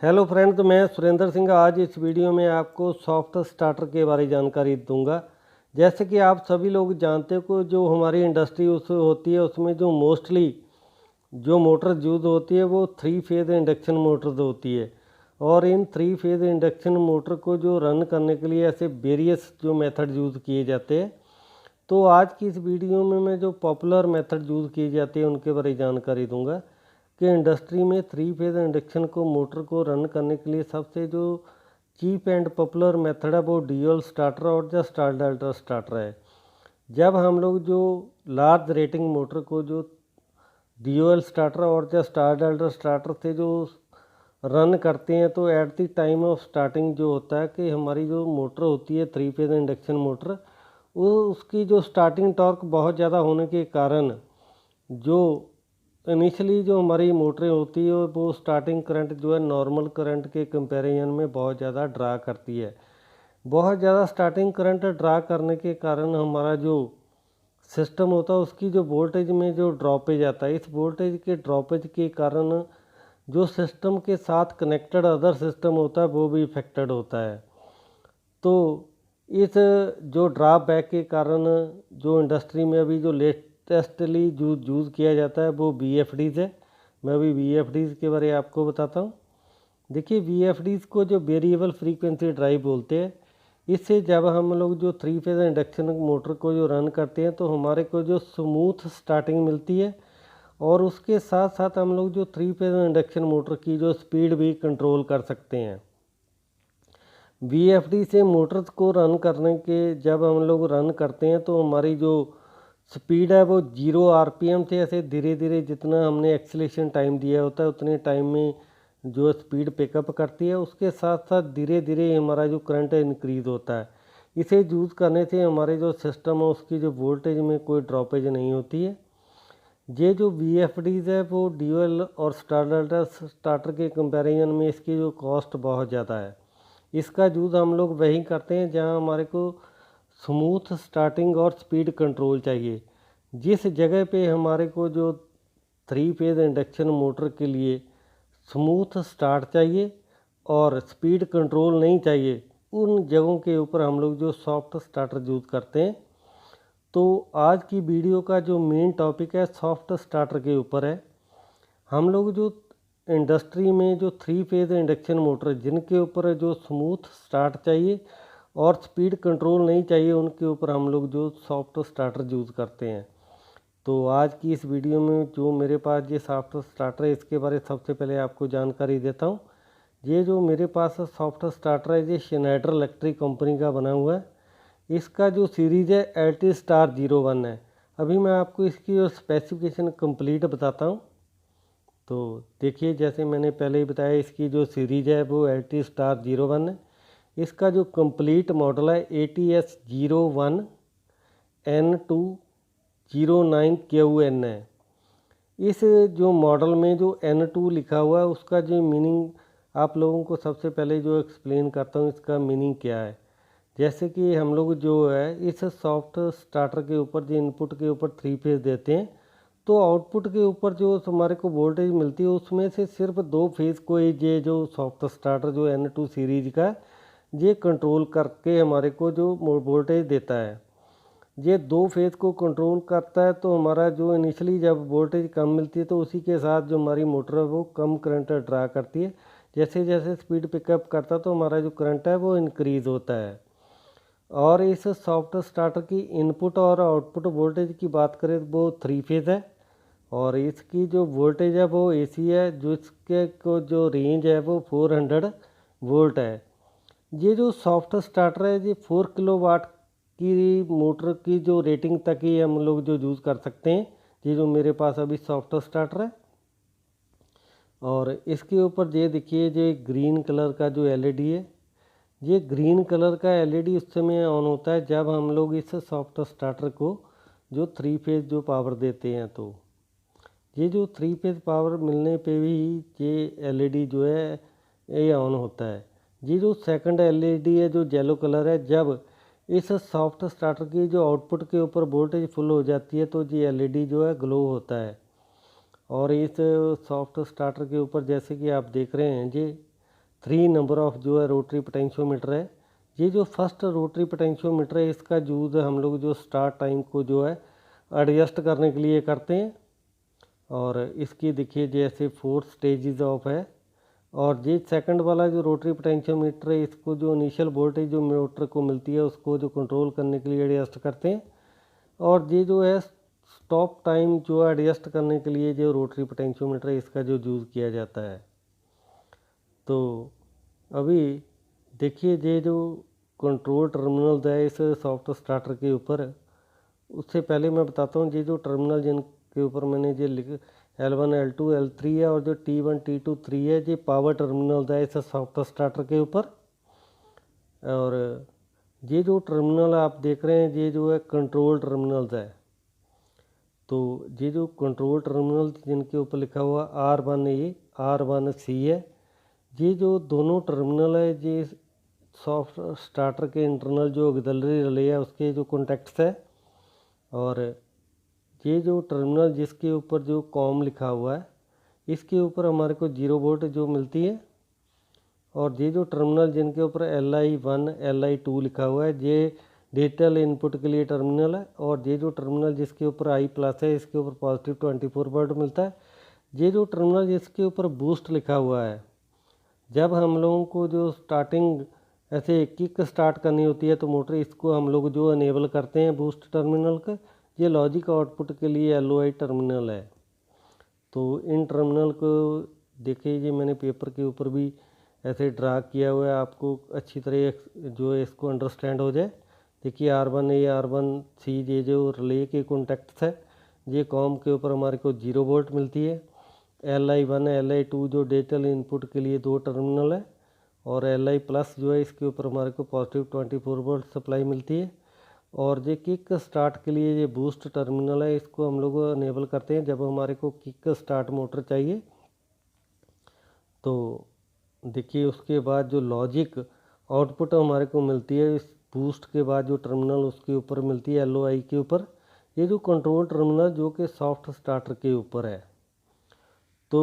Hello friend, तो मैं सुरेंद्र सिंह आज इस वीडियो में आपको सॉफ्ट स्टार्टर के बारे में जानकारी दूंगा। जैसे कि आप सभी लोग जानते हो कि जो हमारी इंडस्ट्री उस होती है उसमें जो मोस्टली जो मोटर यूज़ होती है वो 3 फेज़ इंडक्शन मोटर होती है। और इन 3 फेज़ इंडक्शन मोटर को जो रन करने के लिए ऐसे वेरियस जो मेथड यूज़ किए जाते हैं। तो आज की इस वीडियो में मैं जो पॉपुलर मेथड यूज़ किए जाते हैं उनके बारे में जानकारी दूंगा कि इंडस्ट्री में 3 फेज़ इंडक्शन को मोटर को रन करने के लिए सबसे जो चीप एंड पॉपुलर मेथड है वो ड्यूअल स्टार्टर और जो स्टार स्टार्टर है। जब हम लोग जो लार्ज रेटिंग मोटर को जो ड्यूअल स्टार्टर और जो स्टार स्टार्टर से जो रन करते हैं तो at the time of starting जो होता है कि हमारी जो मोटर होती है 3 फेज़ इंडक्शन मोटर, वो उसकी जो स्टार्टिंग टॉर्क बहुत ज़्यादा होने के कारण जो इनिशियली जो हमारी मोटरें होती है वो स्टार्टिंग करंट जो है नॉर्मल करंट के कंपैरिजन में बहुत ज़्यादा ड्रा करती है। बहुत ज़्यादा स्टार्टिंग करंट ड्रा करने के कारण हमारा जो सिस्टम होता है उसकी जो वोल्टेज में जो ड्रॉपेज आता है, इस वोल्टेज के ड्रॉपेज के कारण जो सिस्टम के साथ कनेक्टेड अदर सिस्टम होता है वो भी इफेक्टेड होता है। तो इस जो ड्रॉप बैक के कारण जो इंडस्ट्री में अभी जो लेटेस्टली जो यूज़ किया जाता है वो VFDs है। मैं अभी VFDs के बारे में आपको बताता हूँ। देखिए, VFDs को जो वेरिएबल फ्रीक्वेंसी ड्राइव बोलते हैं। इससे जब हम लोग जो 3 फेज़ इंडक्शन मोटर को जो रन करते हैं तो हमारे को जो स्मूथ स्टार्टिंग मिलती है और उसके साथ साथ हम लोग जो 3 फेज़ इंडक्शन मोटर की जो स्पीड भी कंट्रोल कर सकते हैं। VFD से मोटर्स को रन करने के जब हम लोग रन करते हैं तो हमारी जो स्पीड है वो 0 RPM से ऐसे धीरे धीरे जितना हमने एक्सीलरेशन टाइम दिया होता है उतने टाइम में जो स्पीड पिकअप करती है, उसके साथ साथ धीरे धीरे हमारा जो करंट है इंक्रीज़ होता है। इसे यूज़ करने से हमारे जो सिस्टम है उसकी जो वोल्टेज में कोई ड्रॉपेज नहीं होती है। ये जो VFDs है वो ड्यूअल और स्टार्टर के कंपैरिजन में इसकी जो कॉस्ट बहुत ज़्यादा है। इसका यूज़ हम लोग वहीं करते हैं जहां हमारे को स्मूथ स्टार्टिंग और स्पीड कंट्रोल चाहिए। जिस जगह पे हमारे को जो 3 फेज़ इंडक्शन मोटर के लिए स्मूथ स्टार्ट चाहिए और स्पीड कंट्रोल नहीं चाहिए, उन जगहों के ऊपर हम लोग जो सॉफ्ट स्टार्टर यूज़ करते हैं। तो आज की वीडियो का जो मेन टॉपिक है सॉफ्ट स्टार्टर के ऊपर है। हम लोग जो इंडस्ट्री में जो 3 फेज़ इंडक्शन मोटर जिनके ऊपर जो स्मूथ स्टार्ट चाहिए और स्पीड कंट्रोल नहीं चाहिए, उनके ऊपर हम लोग जो सॉफ्ट स्टार्टर यूज़ करते हैं। तो आज की इस वीडियो में जो मेरे पास ये सॉफ्ट स्टार्टर है इसके बारे में सबसे पहले आपको जानकारी देता हूँ। ये जो मेरे पास सॉफ्ट स्टार्टर है ये श्नाइडर इलेक्ट्रिक कंपनी का बना हुआ है। इसका जो सीरीज़ है LT स्टार 01 है। अभी मैं आपको इसकी जो स्पेसिफिकेशन कंप्लीट बताता हूँ। तो देखिए, जैसे मैंने पहले ही बताया इसकी जो सीरीज़ है वो LT स्टार 01 है। इसका जो कंप्लीट मॉडल है ATS 01N209QN है। इस जो मॉडल में जो N2 लिखा हुआ है उसका जो मीनिंग आप लोगों को सबसे पहले जो एक्सप्लेन करता हूँ इसका मीनिंग क्या है। जैसे कि हम लोग जो है इस सॉफ्ट स्टार्टर के ऊपर जो इनपुट के ऊपर 3 फेज़ देते हैं तो आउटपुट के ऊपर जो हमारे को वोल्टेज मिलती है उसमें से सिर्फ 2 फेज़ को ये जो सॉफ्ट स्टार्टर जो N2 सीरीज का ये कंट्रोल करके हमारे को जो वोल्टेज देता है। ये 2 फेज़ को कंट्रोल करता है तो हमारा जो इनिशियली जब वोल्टेज कम मिलती है तो उसी के साथ जो हमारी मोटर है वो कम करंट ड्रा करती है। जैसे जैसे स्पीड पिकअप करता है तो हमारा जो करंट है वो इंक्रीज़ होता है। और इस सॉफ्ट स्टार्टर की इनपुट और आउटपुट वोल्टेज की बात करें तो वो 3 फेज़ है और इसकी जो वोल्टेज है वो AC है, जो इसके को जो रेंज है वो 400 वोल्ट है। ये जो सॉफ्ट स्टार्टर है ये 4 किलोवाट की मोटर की जो रेटिंग तक ही हम लोग जो यूज़ कर सकते हैं। ये जो मेरे पास अभी सॉफ्ट स्टार्टर है और इसके ऊपर ये देखिए ये ग्रीन कलर का जो LED है, ये ग्रीन कलर का LED उस समय ऑन होता है जब हम लोग इस सॉफ्ट स्टार्टर को जो 3 फेज़ जो पावर देते हैं। तो ये जो 3 फेज़ पावर मिलने पे भी ये LED जो है ये ऑन होता है। ये जो सेकंड LED है जो येलो कलर है, जब इस सॉफ्ट स्टार्टर की जो आउटपुट के ऊपर वोल्टेज फुल हो जाती है तो ये LED जो है ग्लो होता है। और इस सॉफ्ट स्टार्टर के ऊपर जैसे कि आप देख रहे हैं 3 नंबर ऑफ जो है रोटरी पोटेंशियोमीटर है। ये जो फर्स्ट रोटरी पोटेंशियोमीटर है इसका यूज़ हम लोग जो स्टार्ट टाइम को जो है एडजस्ट करने के लिए करते हैं। और इसकी देखिए जैसे 4 स्टेजेस ऑफ है। और ये सेकंड वाला जो रोटरी पोटेंशियोमीटर है इसको जो इनिशियल वोल्टेज जो मोटर को मिलती है उसको जो कंट्रोल करने के लिए एडजस्ट करते हैं। और ये जो है स्टॉप टाइम जो एडजस्ट करने के लिए जो रोटरी पोटेंशियोमीटर है इसका जो यूज़ किया जाता है। तो अभी देखिए ये जो कंट्रोल टर्मिनल्स है इस सॉफ्ट स्टार्टर के ऊपर, उससे पहले मैं बताता हूँ ये जो टर्मिनल जिनके ऊपर मैंने ये लिख L1 L2 L3 है और जो T1 T2 3 है ये पावर टर्मिनल्स है इस सॉफ्ट स्टार्टर के ऊपर। और ये जो टर्मिनल आप देख रहे हैं ये जो है कंट्रोल टर्मिनल्स है। तो ये जो कंट्रोल टर्मिनल जिनके ऊपर लिखा हुआ R1A R1C है, ये जो दोनों टर्मिनल है ये सॉफ्ट स्टार्टर के इंटरनल जो ऑक्सिलरी रिले है उसके जो कॉन्टैक्ट्स है। और ये जो टर्मिनल जिसके ऊपर जो कॉम लिखा हुआ है इसके ऊपर हमारे को 0 वोल्ट जो मिलती है। और ये जो टर्मिनल जिनके ऊपर Li1 Li2 लिखा हुआ है ये डिजिटल इनपुट के लिए टर्मिनल है। और ये जो टर्मिनल जिसके ऊपर I+ है इसके ऊपर पॉजिटिव 24 वोल्ट मिलता है। ये जो टर्मिनल जिसके ऊपर बूस्ट लिखा हुआ है, जब हम लोगों को जो स्टार्टिंग ऐसे किक स्टार्ट करनी होती है तो मोटर इसको हम लोग जो अनेबल करते हैं बूस्ट टर्मिनल का। ये लॉजिक आउटपुट के लिए LOI टर्मिनल है। तो इन टर्मिनल को देखिए ये मैंने पेपर के ऊपर भी ऐसे ड्रा किया हुआ है आपको अच्छी तरह जो है इसको अंडरस्टैंड हो जाए। देखिए R1A R1C ये जो रिले के कॉन्टैक्ट्स है ये कॉम के ऊपर हमारे को 0 वोल्ट मिलती है। Li1 Li2 जो डिजिटल इनपुट के लिए 2 टर्मिनल है। और Li+ जो है इसके ऊपर हमारे को पॉजिटिव 24 वोल्ट सप्लाई मिलती है। और ये किक स्टार्ट के लिए ये बूस्ट टर्मिनल है, इसको हम लोग अनेबल करते हैं जब हमारे को किक स्टार्ट मोटर चाहिए। तो देखिए उसके बाद जो लॉजिक आउटपुट हमारे को मिलती है इस बूस्ट के बाद जो टर्मिनल उसके ऊपर मिलती है LOI के ऊपर, ये जो कंट्रोल टर्मिनल जो कि सॉफ्ट स्टार्टर के ऊपर है। तो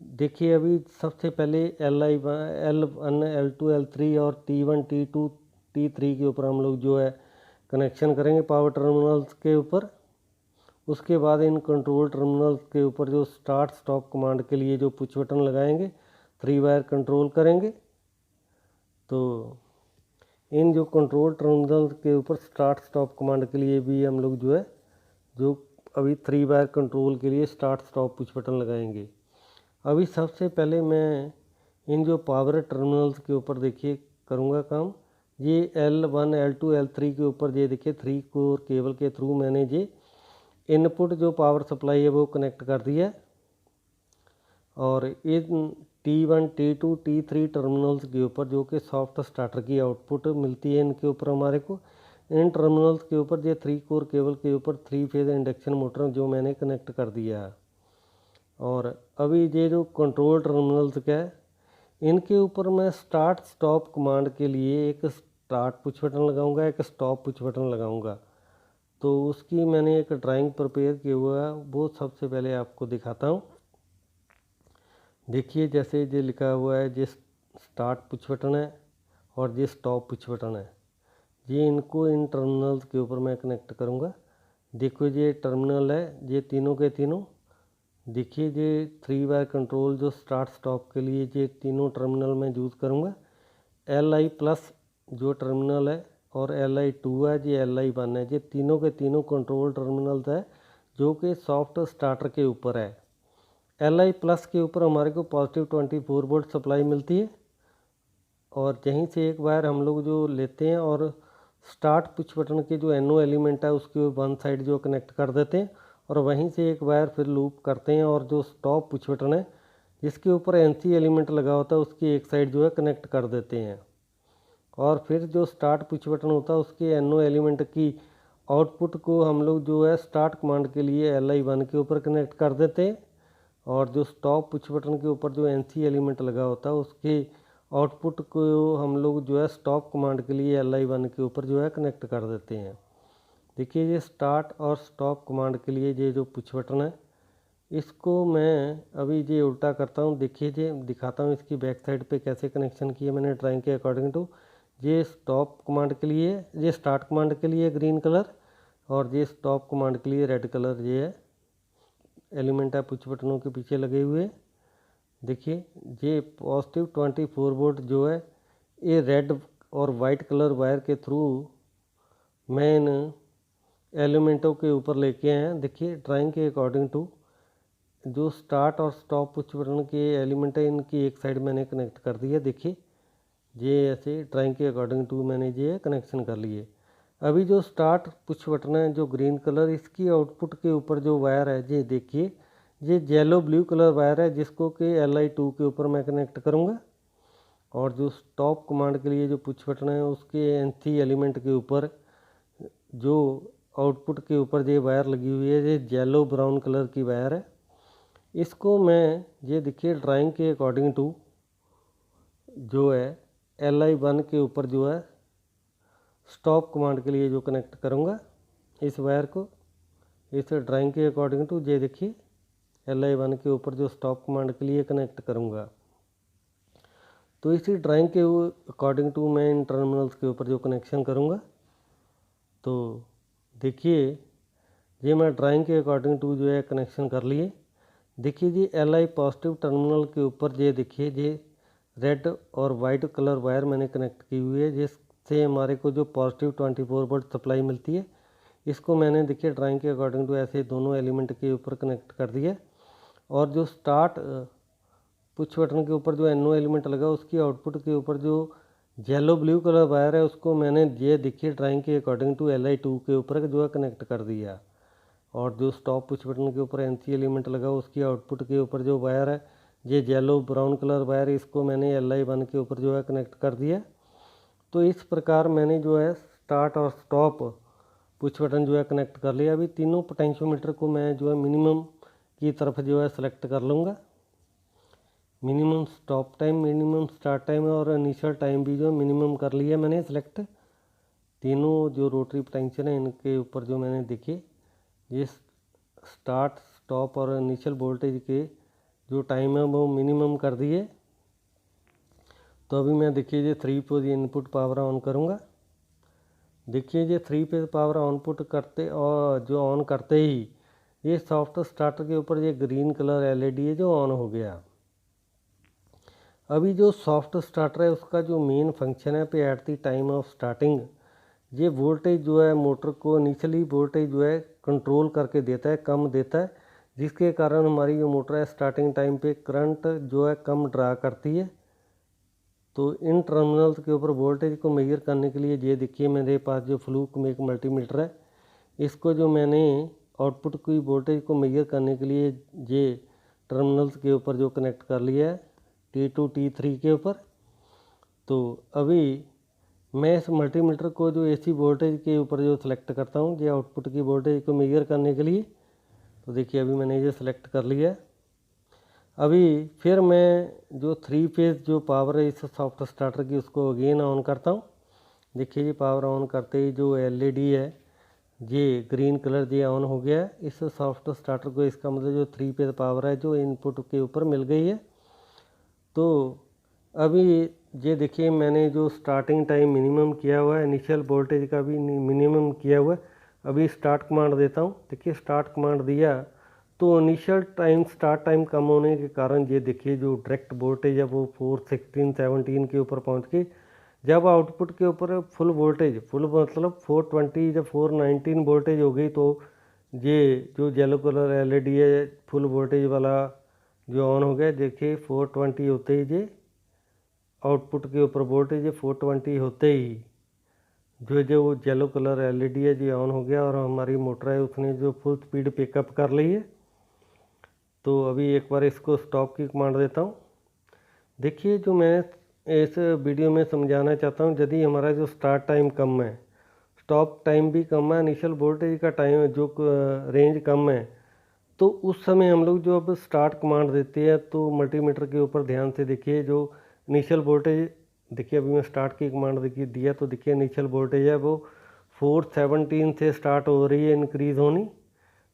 देखिए अभी सबसे पहले L1 L2 L3 और T1 T2 T3 के ऊपर हम लोग जो है कनेक्शन करेंगे पावर टर्मिनल्स के ऊपर। उसके बाद इन कंट्रोल टर्मिनल्स के ऊपर जो स्टार्ट स्टॉप कमांड के लिए जो पुश बटन लगाएंगे 3 वायर कंट्रोल करेंगे। तो इन जो कंट्रोल टर्मिनल्स के ऊपर स्टार्ट स्टॉप कमांड के लिए भी हम लोग जो है जो अभी 3 वायर कंट्रोल के लिए स्टार्ट स्टॉप पुश बटन लगाएंगे। अभी सबसे पहले मैं इन जो पावर टर्मिनल्स के ऊपर देखिए करूँगा काम। ये L1 L2 L3 के ऊपर ये देखिए 3 कोर केबल के थ्रू मैंने ये इनपुट जो पावर सप्लाई है वो कनेक्ट कर दिया है। और इन T1 T2 T3 टर्मिनल्स के ऊपर जो कि सॉफ्ट स्टार्टर की आउटपुट मिलती है इनके ऊपर हमारे को इन टर्मिनल्स के ऊपर ये 3 कोर केबल के ऊपर 3 फेज इंडक्शन मोटर जो मैंने कनेक्ट कर दिया है। और अभी ये जो कंट्रोल टर्मिनल्स क्या है इनके ऊपर मैं स्टार्ट स्टॉप कमांड के लिए एक स्टार्ट पुश बटन लगाऊंगा, एक स्टॉप पुश बटन लगाऊंगा। तो उसकी मैंने एक ड्राइंग प्रिपेयर किया हुआ है, वो सबसे पहले आपको दिखाता हूँ। देखिए जैसे ये लिखा हुआ है ये स्टार्ट पुश बटन है और ये स्टॉप पुश बटन है। ये इनको इन टर्मिनल्स के ऊपर मैं कनेक्ट करूँगा। देखो ये टर्मिनल है ये तीनों के तीनों। देखिए ये 3 वायर कंट्रोल जो स्टार्ट स्टॉप के लिए ये तीनों टर्मिनल मैं यूज़ करूँगा। Li+ जो टर्मिनल है और Li2 है ये Li1 है, ये तीनों के तीनों कंट्रोल टर्मिनल्स है जो कि सॉफ्ट स्टार्टर के ऊपर है। Li+ के ऊपर हमारे को पॉजिटिव 24 वोल्ट सप्लाई मिलती है। और यहीं से एक वायर हम लोग जो लेते हैं और स्टार्ट पुश बटन के जो NO एलिमेंट है उसके वन साइड जो कनेक्ट कर देते हैं। और वहीं से एक वायर फिर लूप करते हैं और जो स्टॉप पुश बटन है जिसके ऊपर NC एलिमेंट लगा होता है उसकी एक साइड जो है कनेक्ट कर देते हैं। और फिर जो स्टार्ट पुश बटन होता है उसके NO एलिमेंट की आउटपुट को हम लोग जो है स्टार्ट कमांड के लिए Li1 के ऊपर कनेक्ट कर देते हैं। और जो स्टॉप पुश बटन के ऊपर जो NC एलिमेंट लगा होता है उसके आउटपुट को हम लोग जो है स्टॉप कमांड के लिए Li1 के ऊपर जो है कनेक्ट कर देते हैं। देखिए ये स्टार्ट और स्टॉप कमांड के लिए ये जो पुश बटन है इसको मैं अभी ये उल्टा करता हूँ, देखिए ये दिखाता हूँ इसकी बैक साइड पे कैसे कनेक्शन किए मैंने ड्राइंग के अकॉर्डिंग टू। ये स्टॉप कमांड के लिए, ये स्टार्ट कमांड के लिए ग्रीन कलर, और ये स्टॉप कमांड के लिए रेड कलर ये है एलिमेंट है पुश बटनों के पीछे लगे हुए। देखिए ये पॉजिटिव 24 वोल्ट जो है ये रेड और वाइट कलर वायर के थ्रू मैं इन एलिमेंटों के ऊपर लेके आए हैं। देखिए ड्राइंग के अकॉर्डिंग टू जो स्टार्ट और स्टॉप पुश बटन के एलिमेंट है इनकी एक साइड मैंने कनेक्ट कर दिया। देखिए ये ऐसे ड्राइंग के अकॉर्डिंग टू मैंने ये कनेक्शन कर लिए। अभी जो स्टार्ट पुश बटन है जो ग्रीन कलर, इसकी आउटपुट के ऊपर जो वायर है ये देखिए ये येलो ब्लू कलर वायर है जिसको कि LI2 के ऊपर मैं कनेक्ट करूँगा। और जो स्टॉप कमांड के लिए जो पुश बटन है उसके NC एलिमेंट के ऊपर जो आउटपुट के ऊपर ये वायर लगी हुई है ये येलो ब्राउन कलर की वायर है। इसको मैं ये देखिए ड्राइंग के अकॉर्डिंग टू जो है LI1 के ऊपर जो है स्टॉप कमांड के लिए जो कनेक्ट करूँगा इस वायर को, इस ड्राइंग के अकॉर्डिंग टू ये देखिए LI1 के ऊपर जो स्टॉप कमांड के लिए कनेक्ट करूँगा। तो इसी ड्राइंग के अकॉर्डिंग टू मैं इन टर्मिनल्स के ऊपर जो कनेक्शन करूँगा। तो देखिए ये मैं ड्राइंग के अकॉर्डिंग टू जो है कनेक्शन कर लिए। देखिए जी LI पॉजिटिव टर्मिनल के ऊपर ये देखिए ये रेड और वाइट कलर वायर मैंने कनेक्ट की हुई है जिससे हमारे को जो पॉजिटिव 24 वोल्ट सप्लाई मिलती है। इसको मैंने देखिए ड्राइंग के अकॉर्डिंग टू ऐसे दोनों एलिमेंट के ऊपर कनेक्ट कर दिया। और जो स्टार्ट पुश बटन के ऊपर जो NO एलिमेंट लगा उसकी आउटपुट के ऊपर जो येलो ब्लू कलर वायर है उसको मैंने ये देखिए ड्राइंग के अकॉर्डिंग टू LI2 के ऊपर जो है कनेक्ट कर दिया। और जो स्टॉप पुश बटन के ऊपर NC एलिमेंट लगा उसकी आउटपुट के ऊपर जो वायर है ये येलो ब्राउन कलर वायर, इसको मैंने LI1 के ऊपर जो है कनेक्ट कर दिया। तो इस प्रकार मैंने जो है स्टार्ट और स्टॉप पुश बटन जो है कनेक्ट कर लिया। अभी तीनों पोटेंशियोमीटर को मैं जो है मिनिमम की तरफ जो है सेलेक्ट कर लूँगा। Minimum stop time, minimum start time और इनिशियल टाइम भी जो मिनिमम कर लिया मैंने सेलेक्ट। तीनों जो रोटरी पोटेंशियल है इनके ऊपर जो मैंने देखिए ये स्टार्ट स्टॉप और इनिशियल वोल्टेज के जो टाइम है वो मिनिमम कर दिए। तो अभी मैं देखिए ये 3 फेज इनपुट पावर ऑन करूँगा। देखिए ये 3 फेज पावर आउटपुट करते और जो ऑन करते ही ये सॉफ्ट स्टार्टर के ऊपर ये ग्रीन कलर LED है जो ऑन हो गया। अभी जो सॉफ्ट स्टार्टर है उसका जो मेन फंक्शन है पे at the time of starting ये वोल्टेज जो है मोटर को इनिशियली वोल्टेज जो है कंट्रोल करके देता है, कम देता है, जिसके कारण हमारी जो मोटर है स्टार्टिंग टाइम पे करंट जो है कम ड्रा करती है। तो इन टर्मिनल्स के ऊपर वोल्टेज को मेजर करने के लिए ये देखिए मेरे पास जो फ्लूक में एक मल्टीमीटर है, इसको जो मैंने आउटपुट की वोल्टेज को मेजर करने के लिए ये टर्मिनल्स के ऊपर जो कनेक्ट कर लिया है T2 T3 के ऊपर। तो अभी मैं इस मल्टीमीटर को जो AC वोल्टेज के ऊपर जो सिलेक्ट करता हूँ ये आउटपुट की वोल्टेज को मेजर करने के लिए। तो देखिए अभी मैंने ये सिलेक्ट कर लिया। अभी फिर मैं जो 3 फेज जो पावर है इस सॉफ्ट स्टार्टर की उसको अगेन ऑन करता हूँ। देखिए ये पावर ऑन करते ही जो LED है ये ग्रीन कलर ये ऑन हो गया है इस सॉफ्ट स्टार्टर को। इसका मतलब जो 3 फेज पावर है जो इनपुट के ऊपर मिल गई है। तो अभी ये देखिए मैंने जो स्टार्टिंग टाइम मिनिमम किया हुआ है, इनिशियल वोल्टेज का भी मिनिमम किया हुआ है। अभी स्टार्ट कमांड देता हूँ। देखिए स्टार्ट कमांड दिया तो इनिशियल टाइम स्टार्ट टाइम कम होने के कारण ये देखिए जो डायरेक्ट वोल्टेज है वो 416 17 के ऊपर पहुँच गई। जब आउटपुट के ऊपर फुल वोल्टेज, फुल मतलब 420 जब 419 वोल्टेज हो गई तो ये जो येलो कलर LED है फुल वोल्टेज वाला जो ऑन हो गया। देखिए 420 होते ही ये आउटपुट के ऊपर वोल्टेज 420 होते ही जो वो येलो कलर LED है जी ऑन हो गया और हमारी मोटर है उसने जो फुल स्पीड पिकअप कर ली है। तो अभी एक बार इसको स्टॉप की कमांड देता हूँ। देखिए जो मैं इस वीडियो में समझाना चाहता हूँ, यदि हमारा जो स्टार्ट टाइम कम है, स्टॉप टाइम भी कम है, इनिशियल वोल्टेज का टाइम जो रेंज कम है, तो उस समय हम लोग जो अब स्टार्ट कमांड देते हैं तो मल्टीमीटर के ऊपर ध्यान से देखिए जो इनिशियल वोल्टेज, देखिए अभी मैं स्टार्ट की कमांड देखिए दिया तो देखिए इनिशियल वोल्टेज है वो 417 से स्टार्ट हो रही है इंक्रीज़ होनी।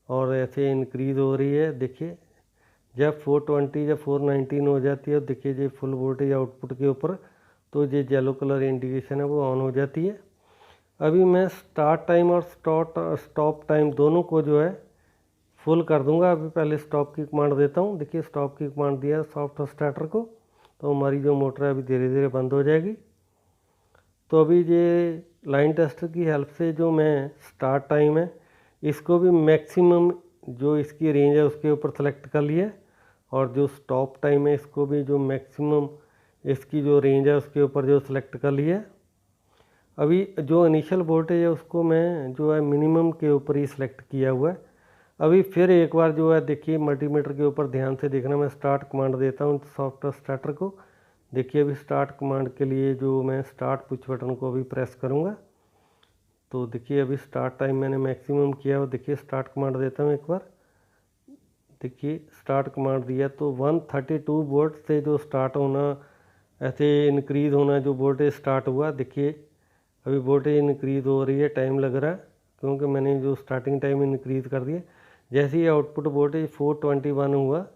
और ऐसे इंक्रीज़ हो रही है। देखिए जब 420 या 419 हो जाती है, देखिए ये फुल वोल्टेज आउटपुट के ऊपर, तो ये येलो कलर इंडिकेशन है वो ऑन हो जाती है। अभी मैं स्टार्ट टाइम और स्टॉप टाइम दोनों को जो है फुल कर दूंगा। अभी पहले स्टॉप की कमांड देता हूँ। देखिए स्टॉप की कमांड दिया सॉफ्ट स्टार्टर को, तो हमारी जो मोटर है अभी धीरे धीरे बंद हो जाएगी। तो अभी ये लाइन टेस्टर की हेल्प से जो मैं स्टार्ट टाइम है इसको भी मैक्सिमम जो इसकी रेंज है उसके ऊपर सेलेक्ट कर लिया, और जो स्टॉप टाइम है इसको भी जो मैक्सिमम इसकी जो रेंज है उसके ऊपर जो सेलेक्ट कर लिया। अभी जो इनिशियल वोल्टेज है उसको मैं जो है मिनिमम के ऊपर ही सिलेक्ट किया हुआ है। अभी फिर एक बार जो है देखिए मल्टीमीटर के ऊपर ध्यान से देखना, मैं स्टार्ट कमांड देता हूँ सॉफ्टवेयर स्टार्टर को। देखिए अभी स्टार्ट कमांड के लिए जो मैं स्टार्ट पुश बटन को अभी प्रेस करूँगा, तो देखिए अभी स्टार्ट टाइम मैंने मैक्सिमम किया हो। देखिए स्टार्ट कमांड देता हूँ एक बार। देखिए स्टार्ट कमांड दिया तो 132 वोल्ट से जो स्टार्ट होना, ऐसे इंक्रीज़ होना जो वोल्टेज स्टार्ट हुआ। देखिए अभी वोल्टेज इंक्रीज़ हो रही है, टाइम लग रहा है क्योंकि मैंने जो स्टार्टिंग टाइम इंक्रीज़ कर दिया। जैसे ही आउटपुट वोल्टेज 421 हुआ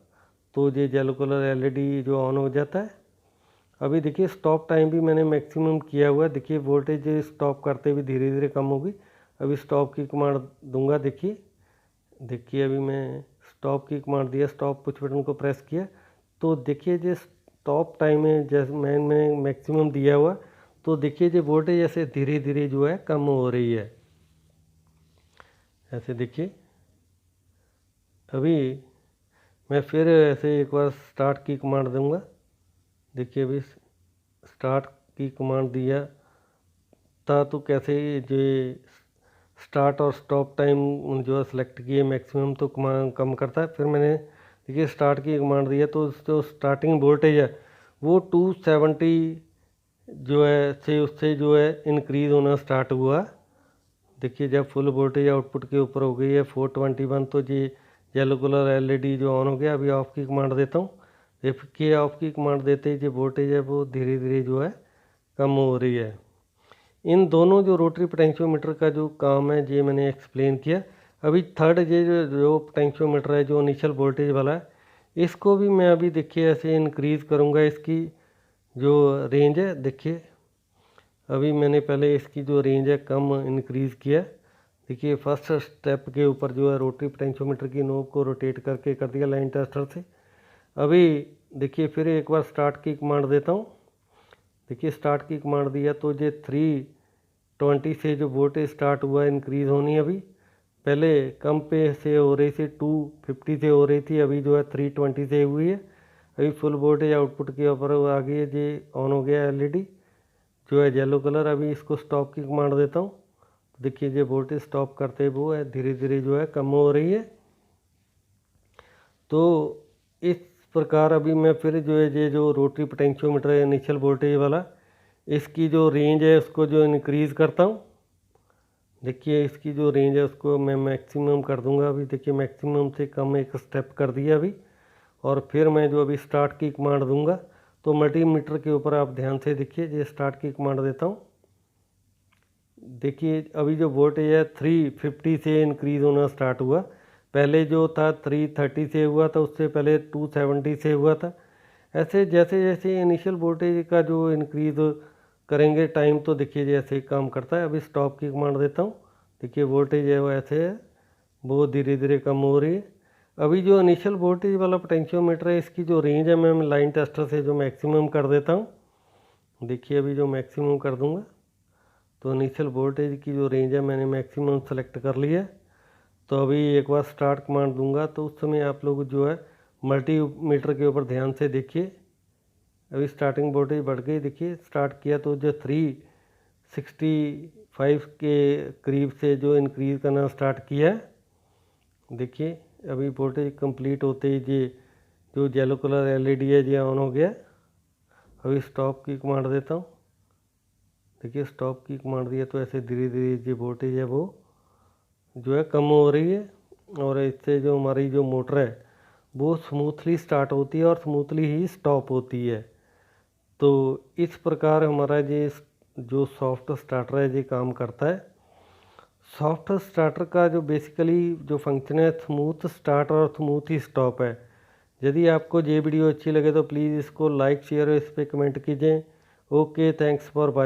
तो ये येलो कलर एलईडी जो ऑन हो जाता है। अभी देखिए स्टॉप टाइम भी मैंने मैक्सिमम किया हुआ है। देखिए वोल्टेज स्टॉप करते हुए धीरे धीरे कम होगी। अभी स्टॉप की कमांड दूंगा। देखिए अभी मैं स्टॉप की कमांड दिया, स्टॉप पुश बटन को प्रेस किया, तो देखिए जो स्टॉप टाइम है जैसे मैंने मैक्सिमम दिया हुआ, तो देखिए जो वोल्टेज ऐसे धीरे धीरे जो है कम हो रही है। ऐसे देखिए अभी मैं फिर ऐसे एक बार स्टार्ट की कमांड दूंगा। देखिए अभी स्टार्ट की कमांड दिया था तो कैसे जो स्टार्ट और स्टॉप टाइम जो है सेलेक्ट किए मैक्सिमम तो कम करता है। फिर मैंने देखिए स्टार्ट की कमांड दिया तो जो स्टार्टिंग वोल्टेज है वो 270 जो है से उससे जो है इंक्रीज़ होना स्टार्ट हुआ। देखिए जब फुल वोल्टेज आउटपुट के ऊपर हो गई है 421, तो ये येलो कलर एलईडी जो ऑन हो गया। अभी ऑफ की कमांड देता हूँ। देखिए ऑफ की कमांड देते ही जो वोल्टेज है वो धीरे धीरे जो है कम हो रही है। इन दोनों जो रोटरी पोटेंशियोमीटर का जो काम है ये मैंने एक्सप्लेन किया। अभी थर्ड ये जो पोटेंशियोमीटर है जो इनिशियल वोल्टेज वाला है, इसको भी मैं अभी देखिए ऐसे इंक्रीज़ करूँगा इसकी जो रेंज है। देखिए अभी मैंने पहले इसकी जो रेंज है कम इंक्रीज़ किया। देखिए फर्स्ट स्टेप के ऊपर जो है रोटरी पोटेंशियोमीटर की नोब को रोटेट करके कर दिया लाइन टेस्टर से। अभी देखिए फिर एक बार स्टार्ट की कमांड देता हूँ। देखिए स्टार्ट की कमांड दिया तो ये 320 से जो वोल्टेज स्टार्ट हुआ इंक्रीज़ होनी। अभी पहले कम पे से हो रही थी, 250 से हो रही थी, अभी जो है 320 से हुई है। अभी फुल वोल्टेज आउटपुट के ऊपर आ गई है, ये ऑन हो गया एलईडी जो है येलो कलर। अभी इसको स्टॉप की कमांड देता हूँ। देखिए ये वोल्टेज स्टॉप करते वो है धीरे धीरे जो है कम हो रही है। तो इस प्रकार अभी मैं फिर जो है ये जो रोटरी पोटेंशियोमीटर है इनिशियल वोल्टेज वाला, इसकी जो रेंज है उसको जो इंक्रीज़ करता हूँ। देखिए इसकी जो रेंज है उसको मैं मैक्सिमम कर दूंगा। अभी देखिए मैक्सिमम से कम एक स्टेप कर दिया अभी। और फिर मैं जो अभी स्टार्ट की कमांड दूंगा तो मल्टीमीटर के ऊपर आप ध्यान से देखिए, ये स्टार्ट की कमांड देता हूँ। देखिए अभी जो वोल्टेज है 350 से इंक्रीज़ होना स्टार्ट हुआ। पहले जो था 330 से हुआ था, उससे पहले 270 से हुआ था। ऐसे जैसे जैसे इनिशियल वोल्टेज का जो इंक्रीज़ करेंगे टाइम, तो देखिए जैसे काम करता है। अभी स्टॉप की कमांड देता हूँ। देखिए वोल्टेज है वो ऐसे है, वो धीरे धीरे कम हो रही है। अभी जो इनिशियल वोल्टेज वाला पोटेंशियोमीटर है इसकी जो रेंज है मैं लाइन टेस्टर से जो मैक्सिमम कर देता हूँ। देखिए अभी जो मैक्सिमम कर दूँगा तो इनिशियल वोल्टेज की जो रेंज है मैंने मैक्सिमम सेलेक्ट कर लिया है। तो अभी एक बार स्टार्ट कमांड दूंगा तो उस समय आप लोग जो है मल्टीमीटर के ऊपर ध्यान से देखिए। अभी स्टार्टिंग वोल्टेज बढ़ गई। देखिए स्टार्ट किया तो जो 365 के करीब से जो इंक्रीज़ करना स्टार्ट किया है। देखिए अभी वोल्टेज कंप्लीट होते ही ये जो येलो कलर एलईडी है ये ऑन हो गया। अभी स्टॉप की कमांड देता हूँ। देखिए स्टॉप की कमांड दिया तो ऐसे धीरे धीरे जो वोल्टेज है वो जो है कम हो रही है, और इससे जो हमारी जो मोटर है वो स्मूथली स्टार्ट होती है और स्मूथली ही स्टॉप होती है। तो इस प्रकार हमारा ये जो सॉफ्ट स्टार्टर है ये काम करता है। सॉफ्ट स्टार्टर का जो बेसिकली जो फंक्शन है स्मूथ स्टार्ट और स्मूथ ही स्टॉप है। यदि आपको ये वीडियो अच्छी लगे तो प्लीज़ इसको लाइक शेयर और इस पर कमेंट कीजिए। Okay, thanks for watching.